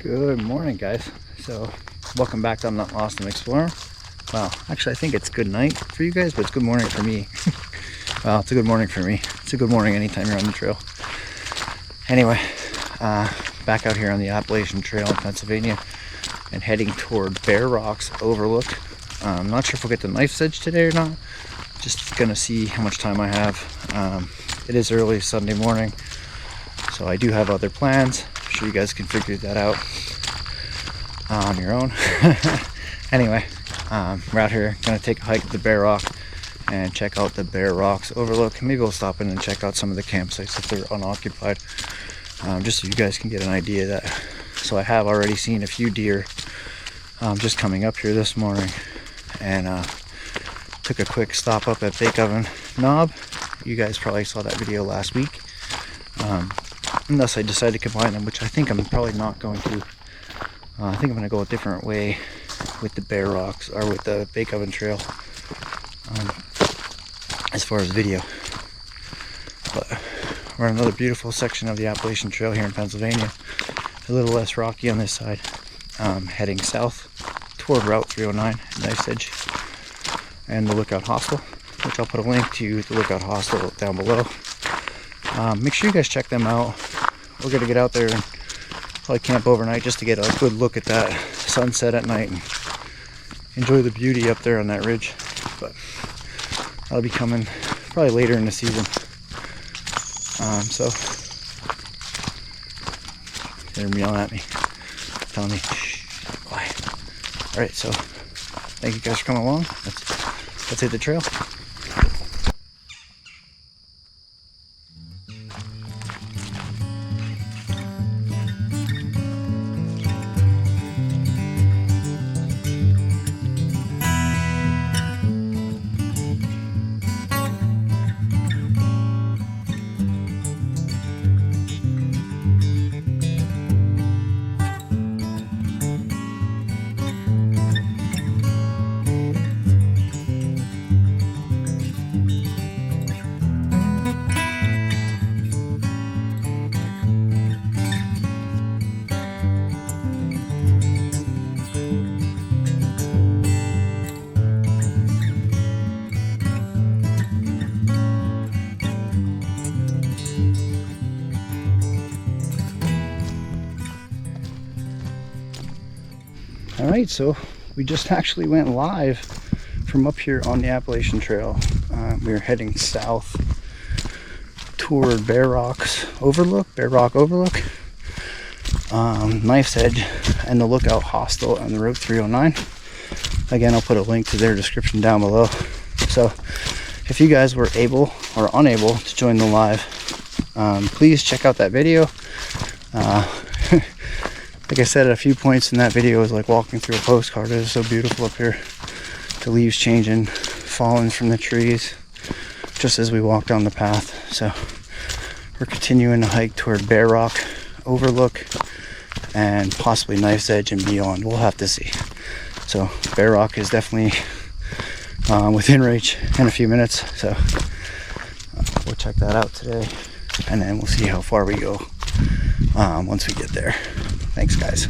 Good morning, guys. So welcome back to I'm Not Lost, I'm Exploring. Well, actually I think it's good night for you guys, but it's good morning for me. Well, it's a good morning for me. It's a good morning anytime you're on the trail. Anyway, back out here on the Appalachian Trail in Pennsylvania and heading toward Bear Rocks Overlook. I'm not sure if we'll get the knife's edge today or not. Just gonna see how much time I have. It is early Sunday morning, so I do have other plans. I'm sure you guys can figure that out on your own. Anyway, we're out here gonna take a hike to the Bear Rock and check out the Bear Rocks Overlook. Maybe we'll stop in and check out some of the campsites if they're unoccupied, just so you guys can get an idea of that. So I have already seen a few deer just coming up here this morning, and took a quick stop up at Bake Oven Knob. You guys probably saw that video last week, unless I decide to combine them, which I think I'm probably not going to. I think I'm going to go a different way with the Bear Rocks, or with the Bake Oven Trail, as far as video. But we're on another beautiful section of the Appalachian Trail here in Pennsylvania, a little less rocky on this side, heading south toward Route 309, Knife's Edge, and the Lookout Hostel, which I'll put a link to the Lookout Hostel down below. Make sure you guys check them out. We're going to get out there and probably camp overnight just to get a good look at that sunset at night and enjoy the beauty up there on that ridge. But I'll be coming probably later in the season. So they're yelling at me, telling me, shh, quiet. All right, so thank you guys for coming along. Let's hit the trail. Alright, so we just actually went live from up here on the Appalachian Trail. We were heading south toward Bear Rock Overlook, Knife's Edge, and the Lookout Hostel on the Route 309. Again, I'll put a link to their description down below. So if you guys were able or unable to join the live, please check out that video. Like I said, at a few points in that video, it was like walking through a postcard. It is so beautiful up here. The leaves changing, falling from the trees, just as we walk down the path. So we're continuing to hike toward Bear Rock Overlook and possibly Knife's Edge and beyond. We'll have to see. So Bear Rock is definitely within reach in a few minutes. So we'll check that out today, and then we'll see how far we go once we get there. Thanks, guys.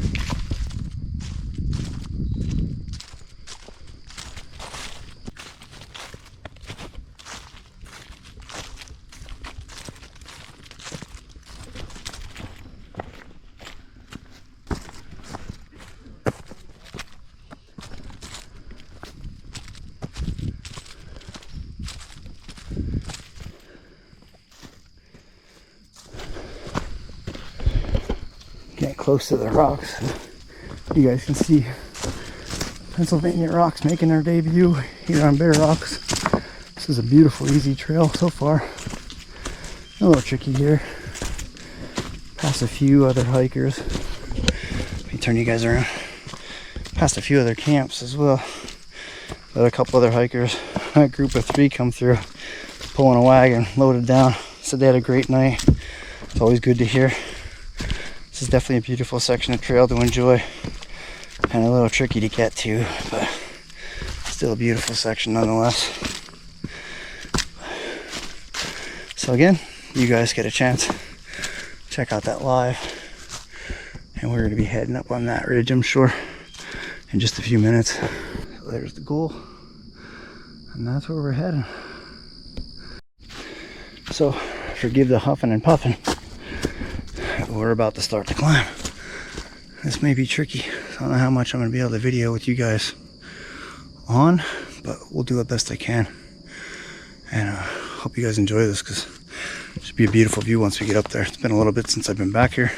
Getting close to the rocks. You guys can see Pennsylvania rocks making their debut here on Bear Rocks. This is a beautiful, easy trail so far. A little tricky here. Past a few other hikers. Let me turn you guys around. Past a few other camps as well. Got a couple other hikers. A group of 3 come through, pulling a wagon, loaded down. Said they had a great night. It's always good to hear. This is definitely a beautiful section of trail to enjoy, and a little tricky to get to, but still a beautiful section nonetheless. So again, you guys get a chance, check out that live, And we're going to be heading up on that ridge, I'm sure, in just a few minutes. So there's the goal, and that's where we're heading. So forgive the huffing and puffing. We're about to start the climb. This may be tricky. I don't know how much I'm going to be able to video with you guys on, but we'll do the best I can. And hope you guys enjoy this, because it should be a beautiful view once we get up there. It's been a little bit since I've been back here,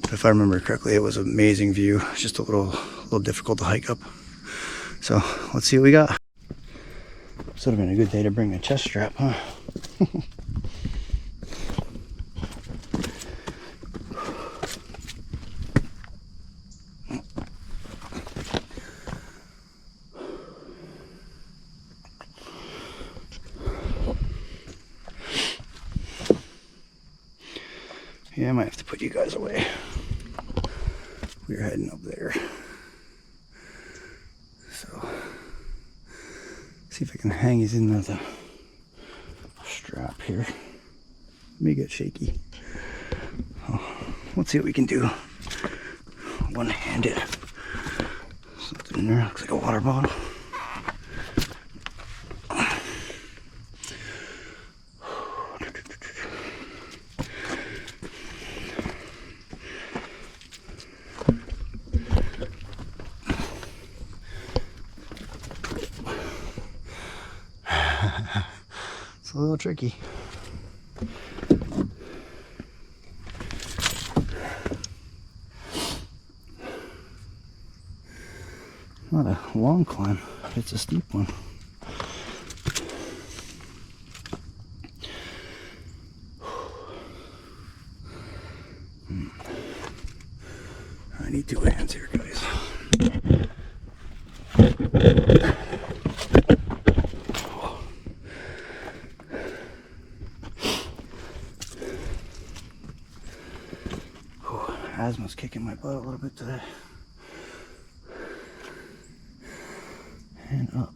but if I remember correctly, it was an amazing view. It's just a little difficult to hike up. So let's see what we got. This would have been a good day to bring the chest strap, huh? Yeah, I might have to put you guys away. We're heading up there. So, see if I can hang these in the strap here. May get shaky. Oh, let's see what we can do. One-handed. Something in there, looks like a water bottle. It's a little tricky. Not a long climb, it's a steep one. I need two hands here, guys. Asthma's kicking my butt a little bit today. And up.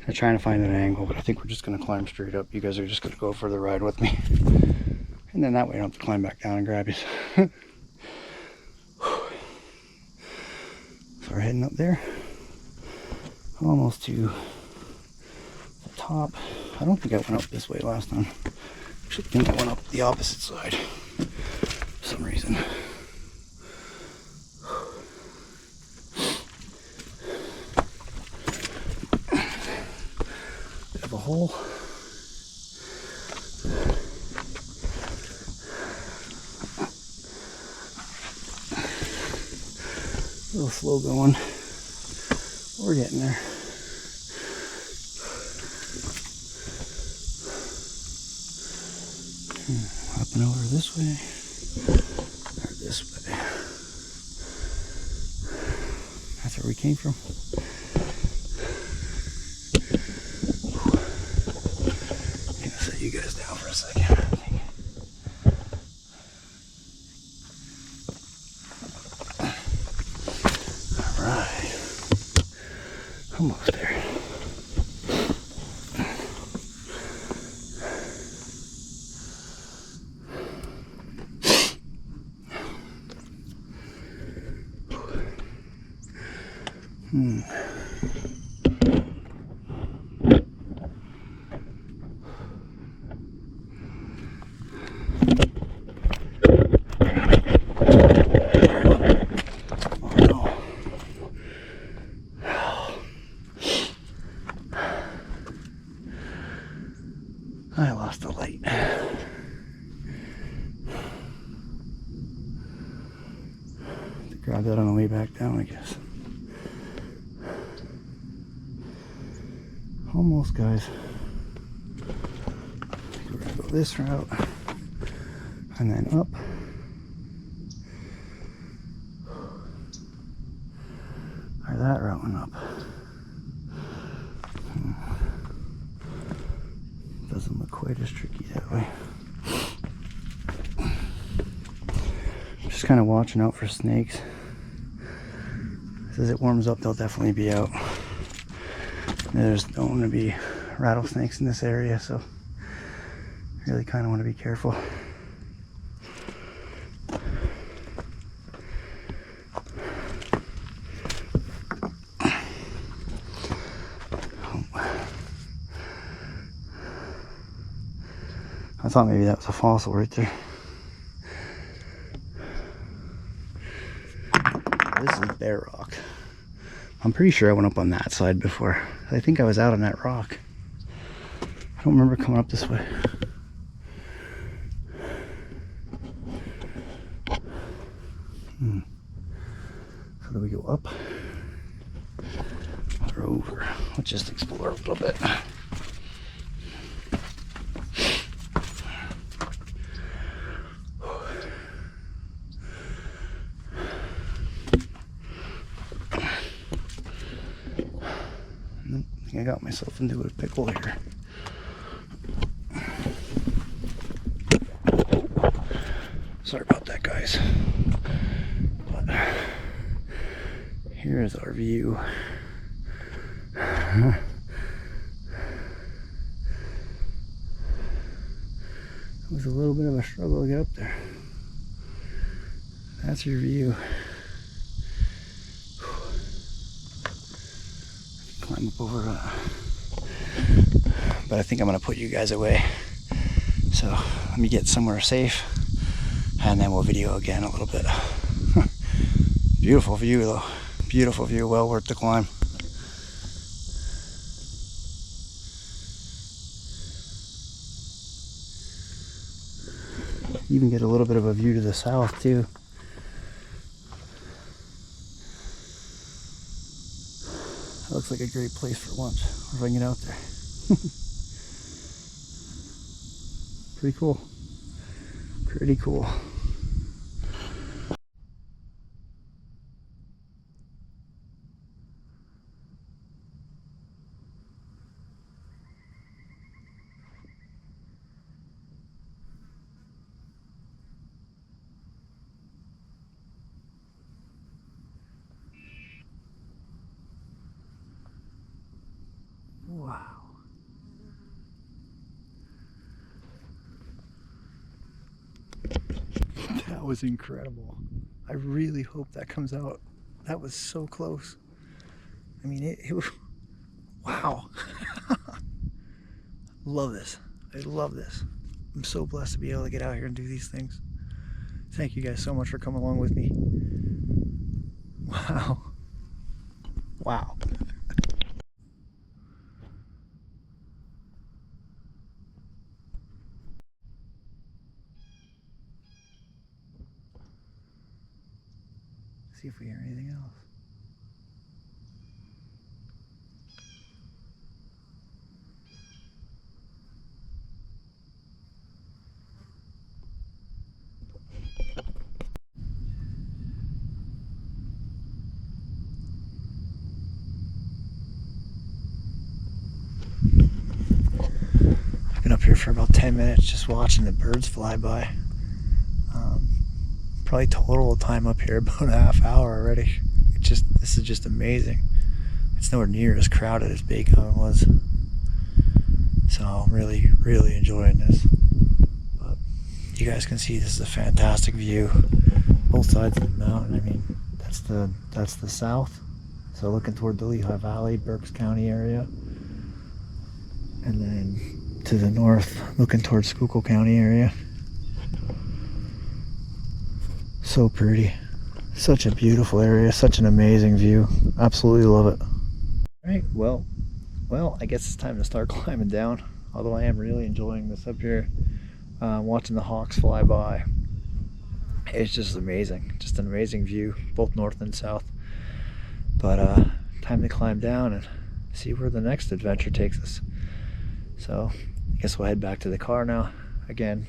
I'm trying to find an angle, but I think we're just going to climb straight up. You guys are just going to go for the ride with me. And then that way I don't have to climb back down and grab you. So we're heading up there. Almost to the top. I don't think I went up this way last time. I actually think I went up the opposite side for some reason. Of a hole. A little slow going. We're getting there. Hopping over this way or this way. That's where we came from. You guys down for a second, I think. Alright. Almost there. I lost the light. Grab that on the way back down, I guess. Almost, guys. We're gonna go this route. and then up. Or that route went up. Doesn't look quite as tricky that way. Just kind of watching out for snakes. As it warms up, they'll definitely be out. There's going to be rattlesnakes in this area, so really kind of want to be careful. I thought maybe that was a fossil right there. This is bare rock. I'm pretty sure I went up on that side before. I think I was out on that rock. I don't remember coming up this way. So do we go up or over? Let's just explore a little bit. I got myself into a pickle here. Sorry about that, guys. But here is our view. It was a little bit of a struggle to get up there. That's your view. Climb up over that. But I think I'm gonna put you guys away. So let me get somewhere safe and then we'll video again a little bit. Beautiful view though. Beautiful view, well worth the climb. You even get a little bit of a view to the south too. That looks like a great place for lunch, if I can get out there. Pretty cool. Pretty cool. Wow. That was incredible. I really hope that comes out. That was so close. I mean, it was, wow. Love this. I love this. I'm so blessed to be able to get out here and do these things. Thank you guys so much for coming along with me. Wow. Wow. See if we hear anything else. I've been up here for about 10 minutes just watching the birds fly by. Probably total time up here about a half hour already. This is just amazing. It's nowhere near as crowded as Baycon was. So I'm really, really enjoying this. But you guys can see this is a fantastic view. Both sides of the mountain. I mean, that's the south. So looking toward the Lehigh Valley, Berks County area. And then to the north, looking towards Schuylkill County area. So pretty. Such a beautiful area, such an amazing view. Absolutely love it. Alright, well, I guess it's time to start climbing down. Although I am really enjoying this up here. Watching the hawks fly by. It's just amazing. Just an amazing view, both north and south. But time to climb down and see where the next adventure takes us. So I guess we'll head back to the car now. Again,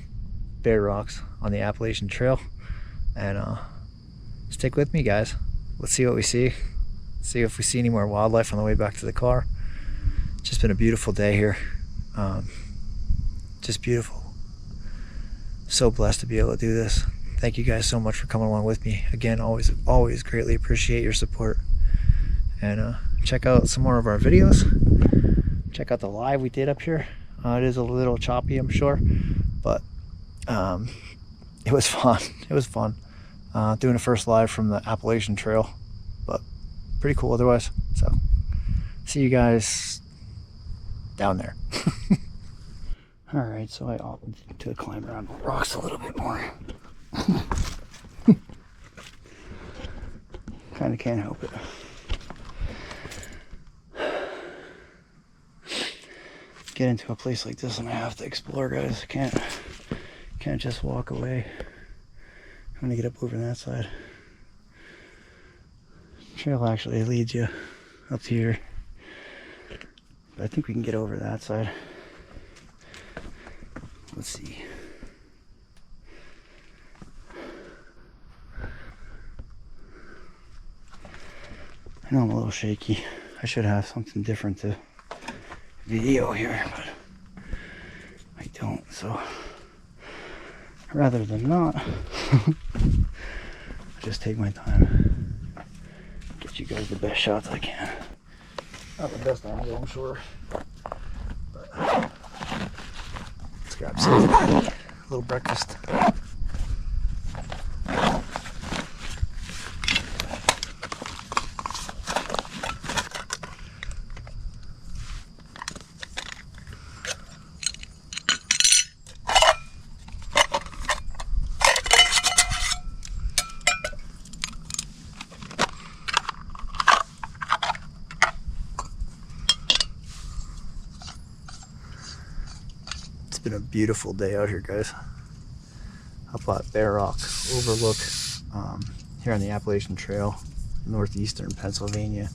bare rocks on the Appalachian Trail. And stick with me, guys. Let's see what we see. See if we see any more wildlife on the way back to the car. It's just been a beautiful day here. Just beautiful. So blessed to be able to do this. Thank you guys so much for coming along with me. Again, always greatly appreciate your support. And check out some more of our videos. Check out the live we did up here. It is a little choppy, I'm sure, but it was fun. It was fun doing a first live from the Appalachian Trail, but pretty cool otherwise. So see you guys down there. All right, so I opted to climb around the rocks a little bit more. Kind of can't help it. Get into a place like this and I have to explore, guys. Can't just walk away. I'm gonna get up over that side. Trail actually leads you up here, but I think we can get over that side. Let's see. I know I'm a little shaky. I should have something different to video here, but I don't, so rather than not, I'll just take my time, get you guys the best shots I can. Not the best angle, I'm sure, but let's grab some little breakfast. It's been a beautiful day out here, guys. Up at Bear Rock Overlook here on the Appalachian Trail, northeastern Pennsylvania.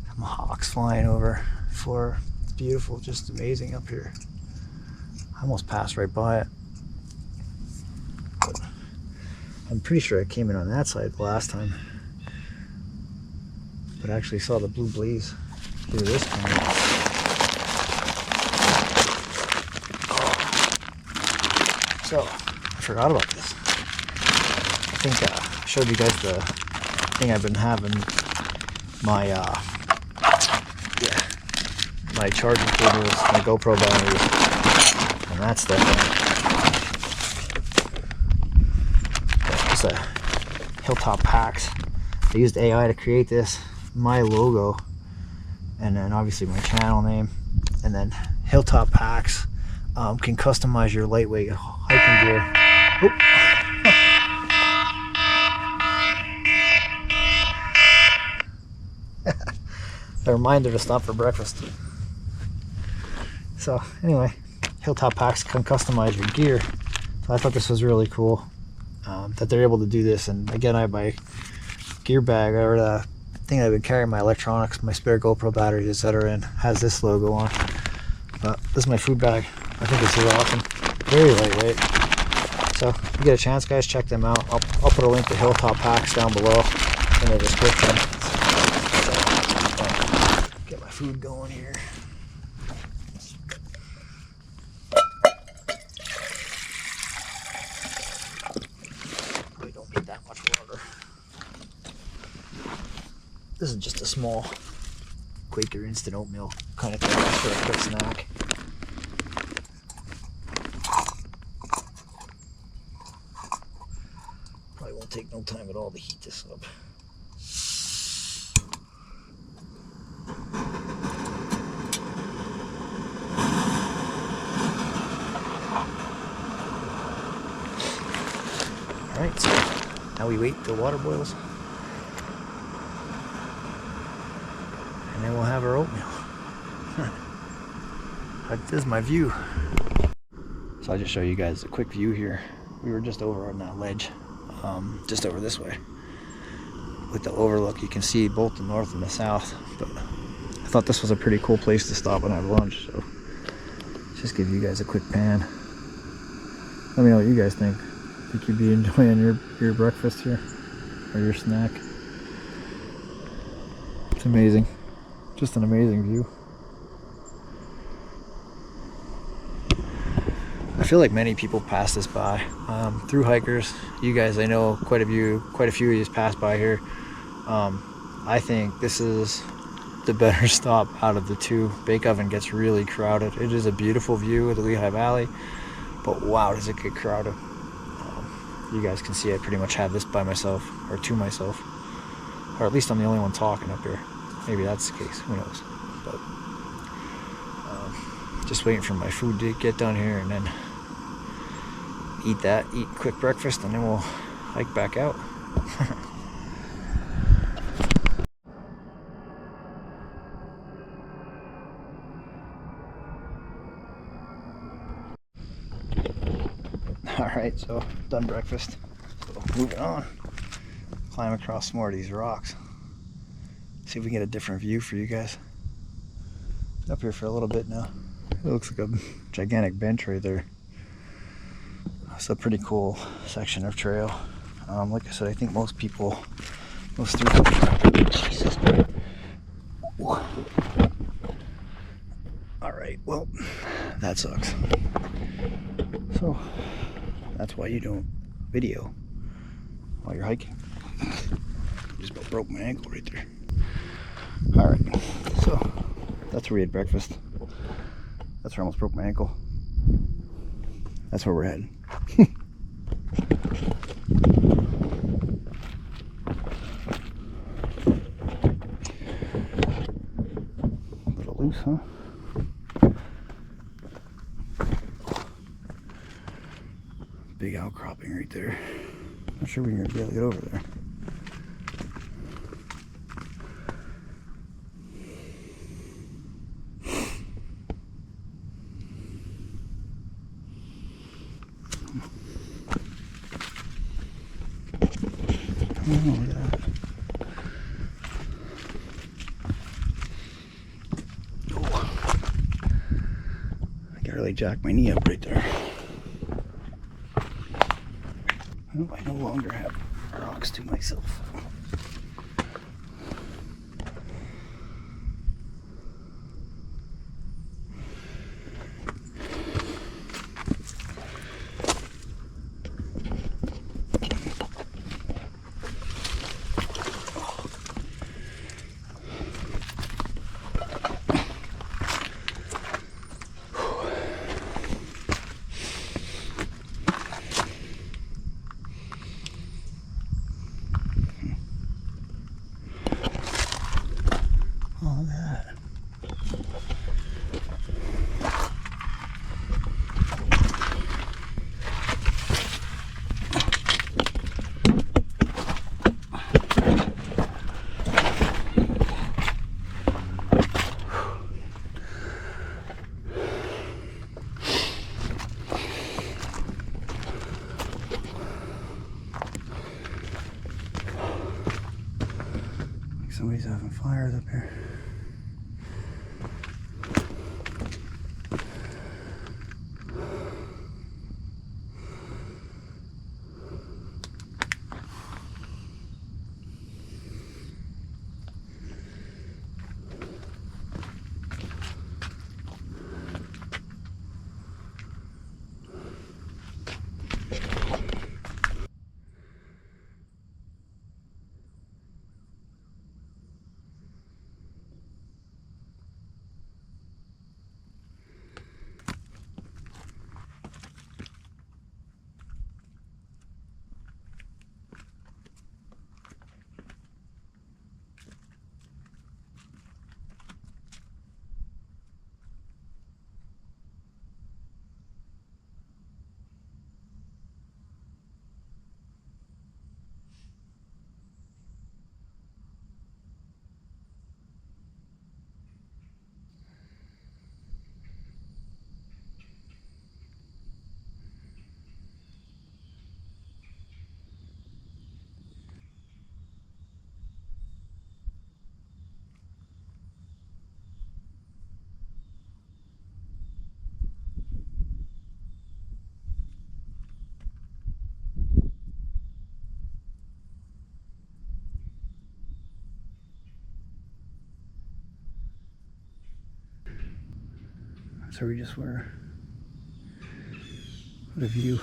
Some hawks flying over before. It's beautiful, just amazing up here. I almost passed right by it, but I'm pretty sure I came in on that side the last time, but I actually saw the blue blaze through this point. So, I forgot about this. I think I showed you guys the thing I've been having, my my charging cables, my GoPro batteries, and that stuff. It's a Hilltop Packs. I used AI to create this, my logo, and then obviously my channel name, and then Hilltop Packs can customize your lightweight hiking gear. A reminder to stop for breakfast. So anyway, Hilltop Packs can customize your gear. So I thought this was really cool that they're able to do this. And again, I have my gear bag, or the thing I've been carrying my electronics, my spare GoPro batteries, etc., and has this logo on. But this is my food bag. I think it's really awesome. Very lightweight. So if you get a chance, guys, check them out. I'll put a link to Hilltop Packs down below in the description. So, get my food going here. We don't need that much water. This is just a small Quaker instant oatmeal kind of thing for a quick snack. Probably won't take no time at all to heat this up. Alright, so now we wait till the water boils. And then we'll have our oatmeal. This is my view. So I'll just show you guys a quick view here. We were just over on that ledge, just over this way. With the overlook, you can see both the north and the south. But I thought this was a pretty cool place to stop and have lunch. So just give you guys a quick pan. Let me know what you guys think. Think you'd be enjoying your breakfast here, or your snack? It's amazing. Just an amazing view. I feel like many people pass this by. Through hikers, you guys, I know quite a few of you just pass by here. I think this is the better stop out of the two. Bake Oven gets really crowded. It is a beautiful view of the Lehigh Valley, but wow, does it get crowded. You guys can see I pretty much have this by myself, or to myself, or at least I'm the only one talking up here. Maybe that's the case, who knows. But just waiting for my food to get done here, and then eat quick breakfast, and then we'll hike back out. Alright, so done breakfast. So moving on. Climb across more of these rocks. See if we can get a different view for you guys. Been up here for a little bit now. It looks like a gigantic bench right there. It's a pretty cool section of trail. Like I said, I think most people, Jesus. Alright, well, that sucks. So, that's why you don't video while you're hiking. Just about broke my ankle right there. Alright, so that's where we had breakfast. That's where I almost broke my ankle. That's where we're heading. A little loose, huh? Big outcropping right there. Not sure we're gonna be able to get over there. Oh, look at that. Oh. I gotta really jack my knee up right there. Oh, I no longer have rocks to myself. All that. Like somebody's having fires up here. That's where we just were. What a view.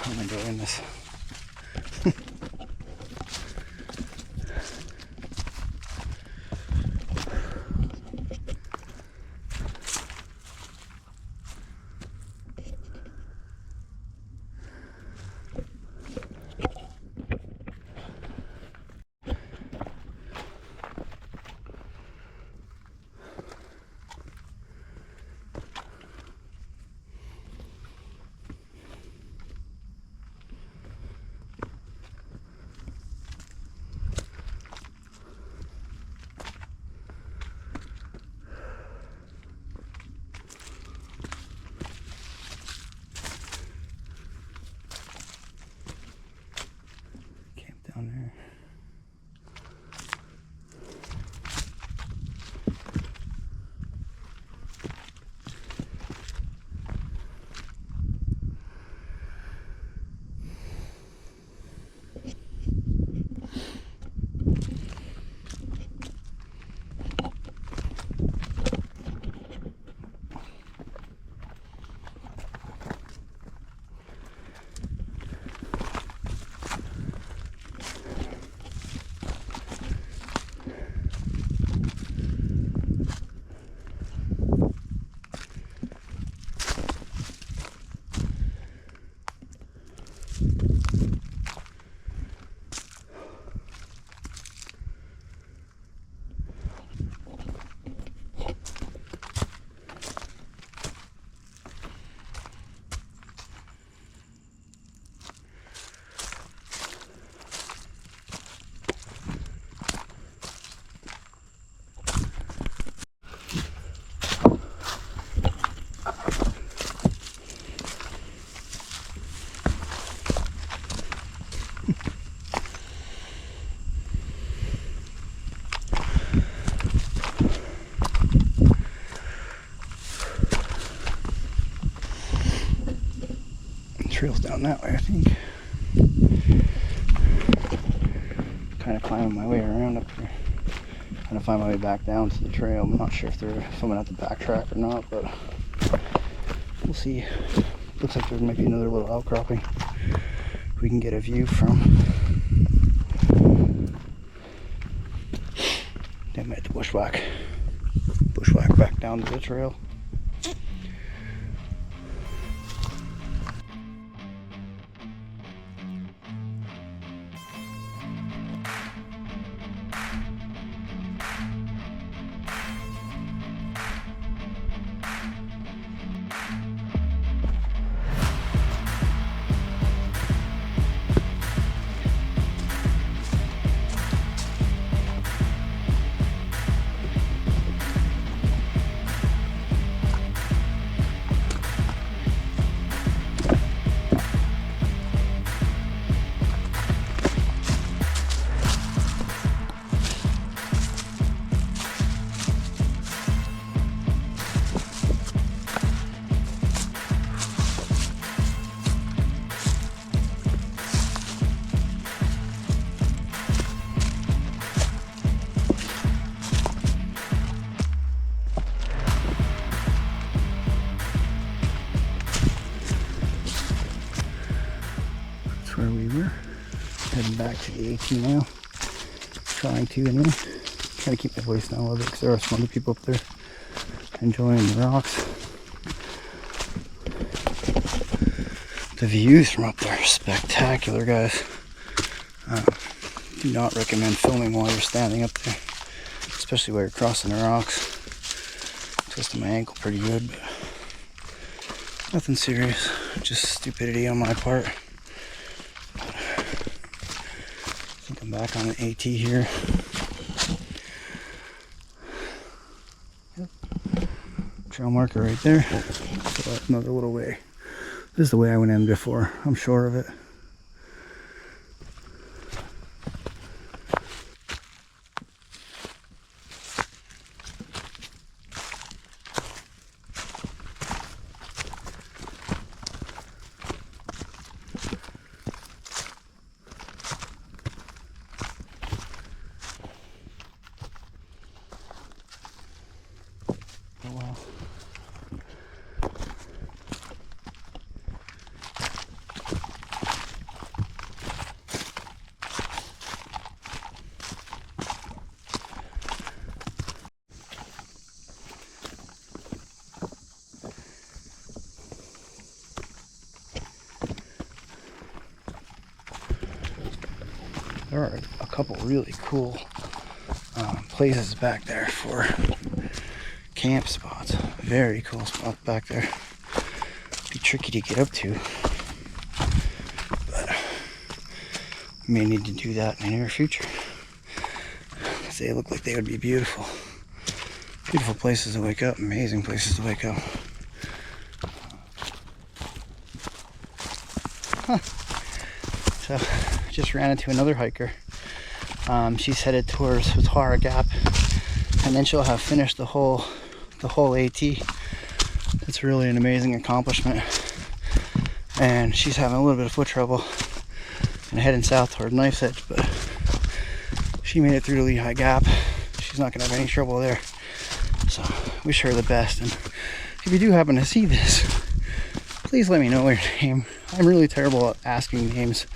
I'm enjoying this. Down there. Trail's down that way, I think. Kind of climbing my way around up here. Trying to find my way back down to the trail. I'm not sure if I'm gonna have to backtrack or not, but we'll see. Looks like there might be another little outcropping we can get a view from. Then I might have to bushwhack back down to the trail. Where we were heading back to the AT now, trying to keep my voice down a little bit because there are some other people up there enjoying the rocks. The views from up there are spectacular, guys. Do not recommend filming while you're standing up there, especially while you're crossing the rocks. Twisted my ankle pretty good, but nothing serious. Just stupidity on my part. I think I'm back on the AT here. Yep. Trail marker right there. So that's another little way. This is the way I went in before. I'm sure of it. Oh wow. There are a couple really cool places back there for camp spots. Very cool spots back there. Be tricky to get up to, but we may need to do that in the near future. Because they look like they would be beautiful. Beautiful places to wake up. Amazing places to wake up. Huh. So just ran into another hiker. She's headed towards Utara Gap, and then she'll have finished the whole AT. It's really an amazing accomplishment. And she's having a little bit of foot trouble and heading south toward Knife's Edge, but she made it through the Lehigh Gap. She's not gonna have any trouble there. So wish her the best. And if you do happen to see this, please let me know your name. I'm really terrible at asking names.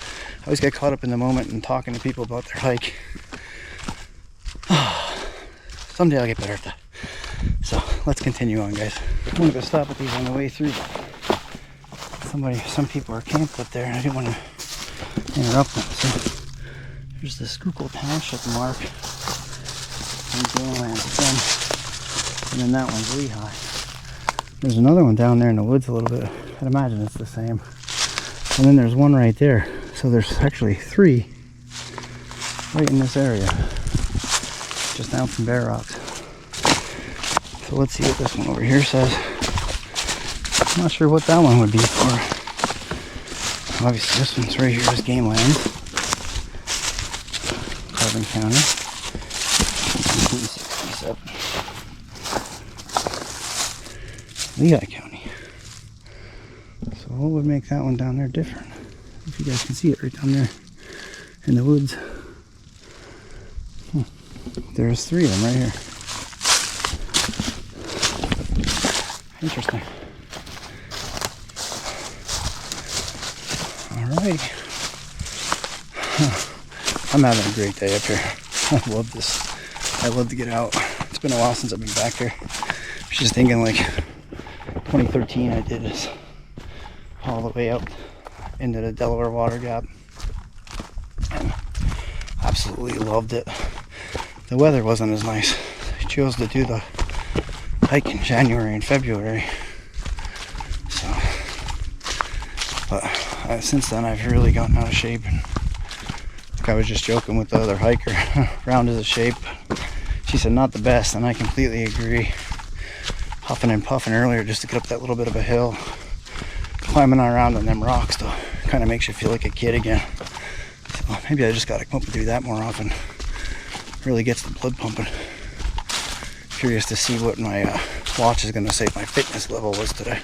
I always get caught up in the moment and talking to people about their hike. Someday I'll get better at that. So let's continue on, guys. I'm gonna go stop at these on the way through. Some people are camped up there, and I didn't want to interrupt them. So here's the Schuylkill Township mark and Gangland again, and then that one's Lehigh. There's another one down there in the woods a little bit. I'd imagine it's the same. And then there's one right there. So there's actually 3 right in this area, just down from Bear Rocks. So let's see what this one over here says. I'm not sure what that one would be for. Obviously this one's right here is Game Land, Carbon County, 1967. Lehigh County. So what would make that one down there different? If you guys can see it right down there in the woods. There's 3 of them right here. Interesting. Alright. I'm having a great day up here. I love this. I love to get out. It's been a while since I've been back here. I was just thinking like 2013 I did this all the way up into the Delaware Water Gap. And absolutely loved it. The weather wasn't as nice. I chose to do the hike in January and February. So, but since then I've really gotten out of shape. And I was just joking with the other hiker. Round is a shape. She said not the best, and I completely agree. Huffing and puffing earlier just to get up that little bit of a hill. Climbing around on them rocks though, kind of makes you feel like a kid again. So maybe I just gotta come up and do that more often. Really gets the blood pumping. Curious to see what my watch is gonna say my fitness level was today.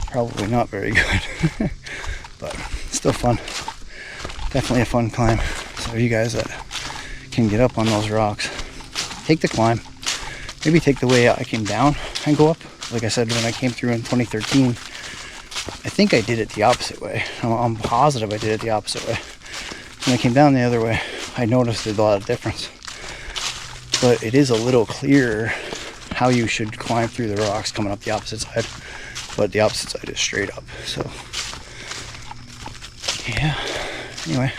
Probably not very good, but still fun. Definitely a fun climb. So you guys that can get up on those rocks, take the climb. Maybe take the way I came down and go up. Like I said, when I came through in 2013, I think I did it the opposite way. I'm positive I did it the opposite way. When I came down the other way, I noticed a lot of difference. But it is a little clearer how you should climb through the rocks coming up the opposite side. But the opposite side is straight up. So, yeah. Anyway.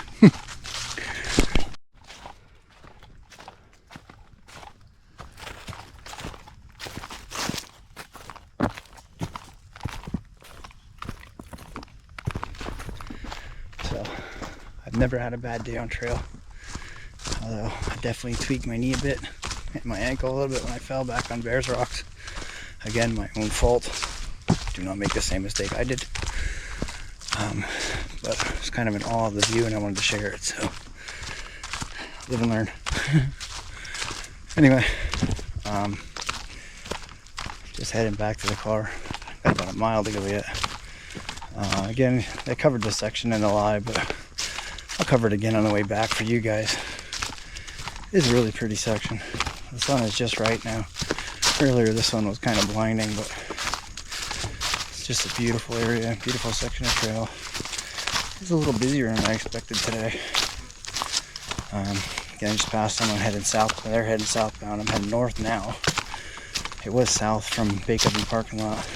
I've never had a bad day on trail. Although I definitely tweaked my knee a bit and my ankle a little bit when I fell back on Bears Rocks. Again, my own fault. Do not make the same mistake I did. But I was kind of in awe of the view and I wanted to share it, so live and learn. Anyway, just heading back to the car. Got about a mile to go yet. Again, I covered this section in the live, but I'll cover it again on the way back for you guys. It's a really pretty section. The sun is just right now. Earlier this sun was kind of blinding, but it's just a beautiful area, beautiful section of trail. It's a little busier than I expected today. Again, I just passed someone heading south. They're heading southbound. I'm heading north now. It was south from Bakerview parking lot.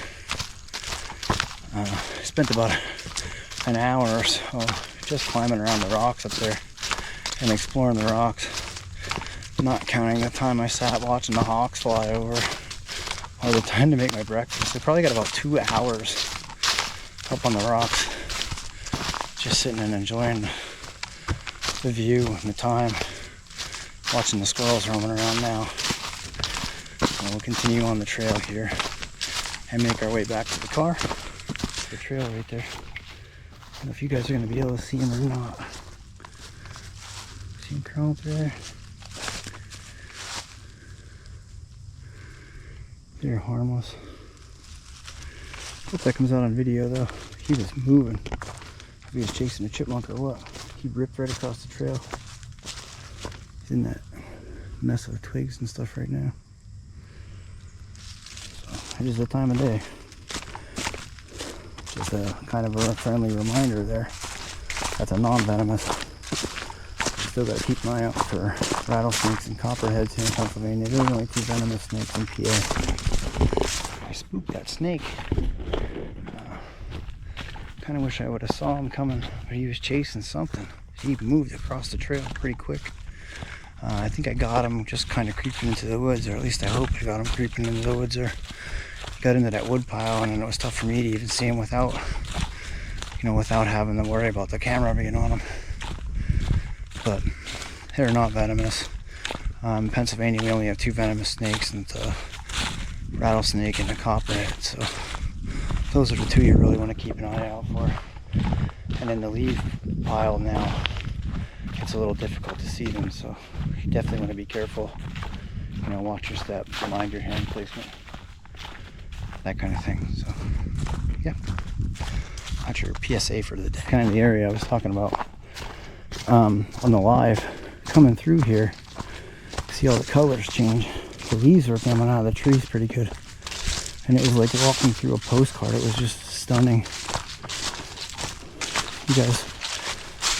I spent about an hour or so just climbing around the rocks up there and exploring the rocks, not counting the time I sat watching the hawks fly over or the time to make my breakfast. I probably got about 2 hours up on the rocks just sitting and enjoying the view and the time, watching the squirrels roaming around now. So we'll continue on the trail here and make our way back to the car. The trail right there. I don't know if you guys are going to be able to see him or not. See him crawling through there? They're harmless. Hope that comes out on video though. He was moving. If he was chasing a chipmunk or what. He ripped right across the trail. He's in that mess of twigs and stuff right now. So it is the time of day. Just a kind of a friendly reminder there. That's a non-venomous. Still got to keep an eye out for rattlesnakes and copperheads here in Pennsylvania. There's only 2 venomous snakes in PA. I spooked that snake. Kind of wish I would have saw him coming, but he was chasing something. He moved across the trail pretty quick. I think I got him just kind of creeping into the woods, or at least I hope I got him creeping into the woods, or got into that wood pile, and it was tough for me to even see him without, without having to worry about the camera being on him. But they're not venomous. In Pennsylvania, we only have 2 venomous snakes, and the rattlesnake and the copperhead. So those are the 2 you really want to keep an eye out for. And in the leaf pile now, it's a little difficult to see them, so you definitely want to be careful. Watch your step, mind your hand placement, that kind of thing. So yeah, that's your PSA for the day. Kind of the area I was talking about on the live. Coming through here, see all the colors change. The leaves are coming out of the trees pretty good, and it was like walking through a postcard. It was just stunning. You guys,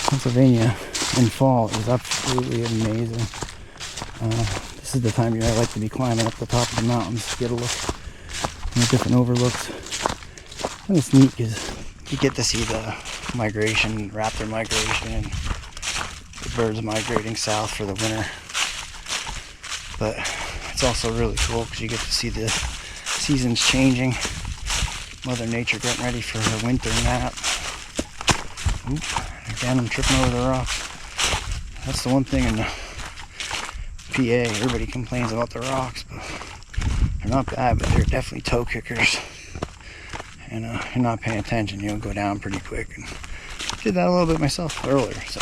Pennsylvania in fall is absolutely amazing. This is the time of year I like to be climbing up the top of the mountains to get a look at different overlooks. And it's neat because you get to see the migration, raptor migration, and the birds migrating south for the winter. But it's also really cool because you get to see the seasons changing, Mother Nature getting ready for her winter nap. Oop, again, I'm tripping over the rocks. That's the one thing in PA, everybody complains about the rocks, but they're not bad, but they're definitely toe kickers. And you're not paying attention, you'll go down pretty quick. And I did that a little bit myself earlier, so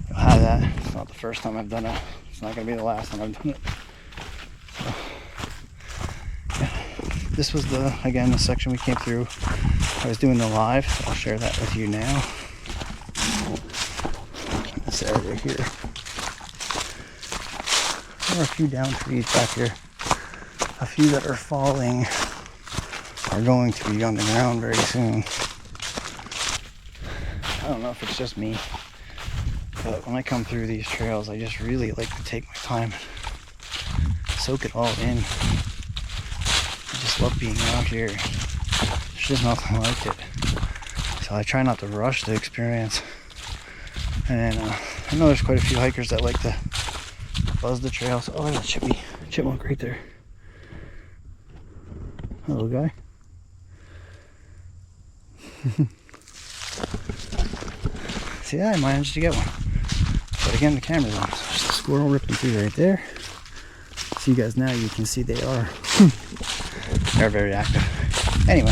you'll have that. It's not the first time I've done it. It's not going to be the last time I've done it. So, yeah. This was the section we came through. I was doing the live, so I'll share that with you now. This area here. There are a few down trees back here. A few that are falling are going to be on the ground very soon. I don't know if it's just me, but when I come through these trails, I just really like to take my time, soak it all in. I just love being out here. There's just nothing like it. So I try not to rush the experience. And I know there's quite a few hikers that like to buzz the trails. Oh, there's a chipmunk right there. Hello, guy. See that? I managed to get one. But again, the camera's on. So there's a squirrel ripping through right there. So you guys now, you can see they are they're very active. Anyway,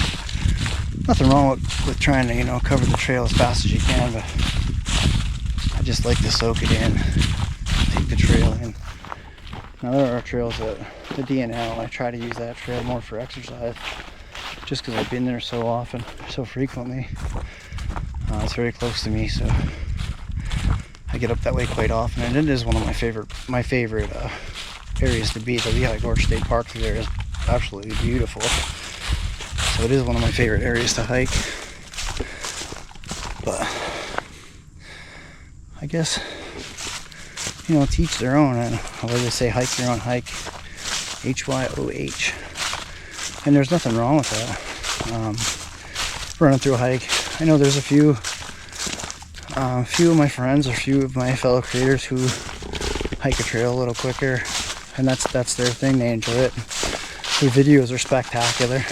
nothing wrong with trying to, you know, cover the trail as fast as you can, but I just like to soak it in, take the trail in. Now there are trails that the DNL, I try to use that trail more for exercise, just because I've been there so often, so frequently. It's very close to me, so I get up that way quite often, and it is one of my favorite areas to be. The Lehigh Gorge State Park through there is absolutely beautiful, so it is one of my favorite areas to hike. But I guess, you know, teach their own. And what do they say? Hike your own hike. HYOH. And there's nothing wrong with that. Running through a hike. I know there's a few of my friends, or a few of my fellow creators who hike a trail a little quicker, and that's their thing. They enjoy it. Their videos are spectacular.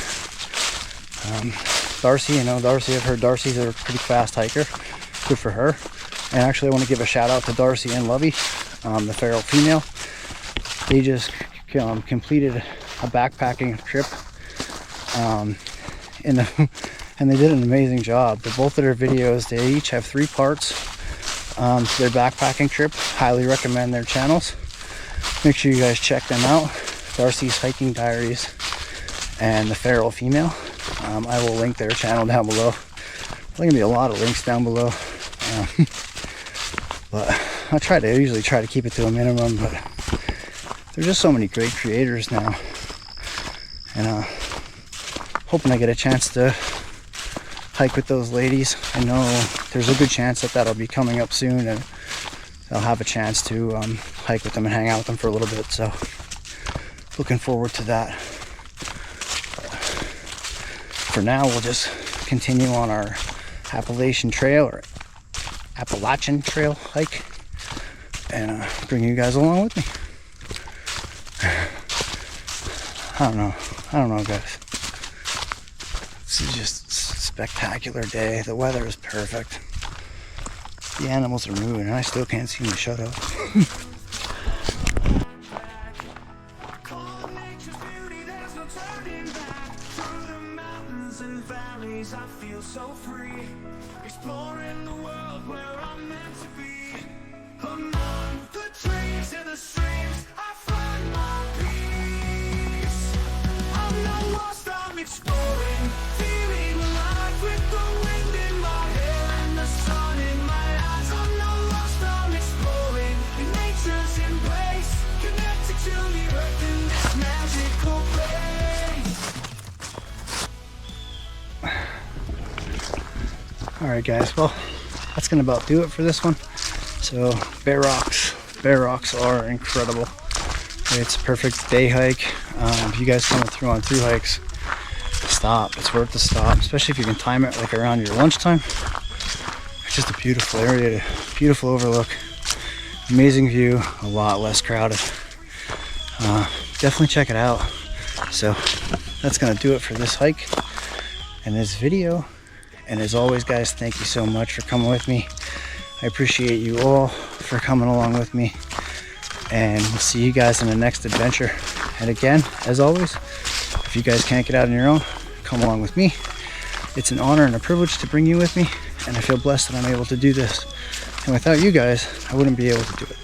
Darcy, I've heard Darcy's a pretty fast hiker. Good for her. And actually, I want to give a shout out to Darcy and Lovey, the feral female. They just completed a backpacking trip, and they did an amazing job. But both of their videos, they each have 3 parts to their backpacking trip. Highly recommend their channels. Make sure you guys check them out. Darcy's Hiking Diaries and the Feral Female. I will link their channel down below. There's going to be a lot of links down below. But I usually try to keep it to a minimum, but there's just so many great creators now. And hoping I get a chance to hike with those ladies. I know there's a good chance that that'll be coming up soon, and I'll have a chance to hike with them and hang out with them for a little bit. So looking forward to that. For now, we'll just continue on our Appalachian Trail hike, and bring you guys along with me. I don't know, guys. This is just a spectacular day. The weather is perfect. The animals are moving, and I still can't seem to shut up. I feel so free, exploring the world where I'm meant to be. Among the trees and the streams, I find my peace. I'm not lost, I'm exploring, feeling alive with the wind in my hair and the sun in my eyes. I'm not lost, I'm exploring in nature's embrace, connected to the earth in this magical place. Alright guys, well, that's gonna about do it for this one. So Bear Rocks are incredible. It's a perfect day hike. If you guys coming through on through hikes, stop. It's worth the stop, especially if you can time it like around your lunchtime. It's just a beautiful area, beautiful overlook, amazing view, a lot less crowded. Definitely check it out. So that's gonna do it for this hike and this video. And as always, guys, thank you so much for coming with me. I appreciate you all for coming along with me. And we'll see you guys in the next adventure. And again, as always, if you guys can't get out on your own, come along with me. It's an honor and a privilege to bring you with me. And I feel blessed that I'm able to do this. And without you guys, I wouldn't be able to do it.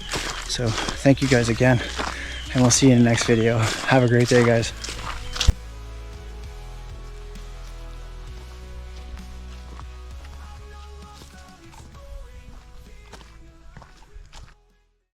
So thank you guys again. And we'll see you in the next video. Have a great day, guys.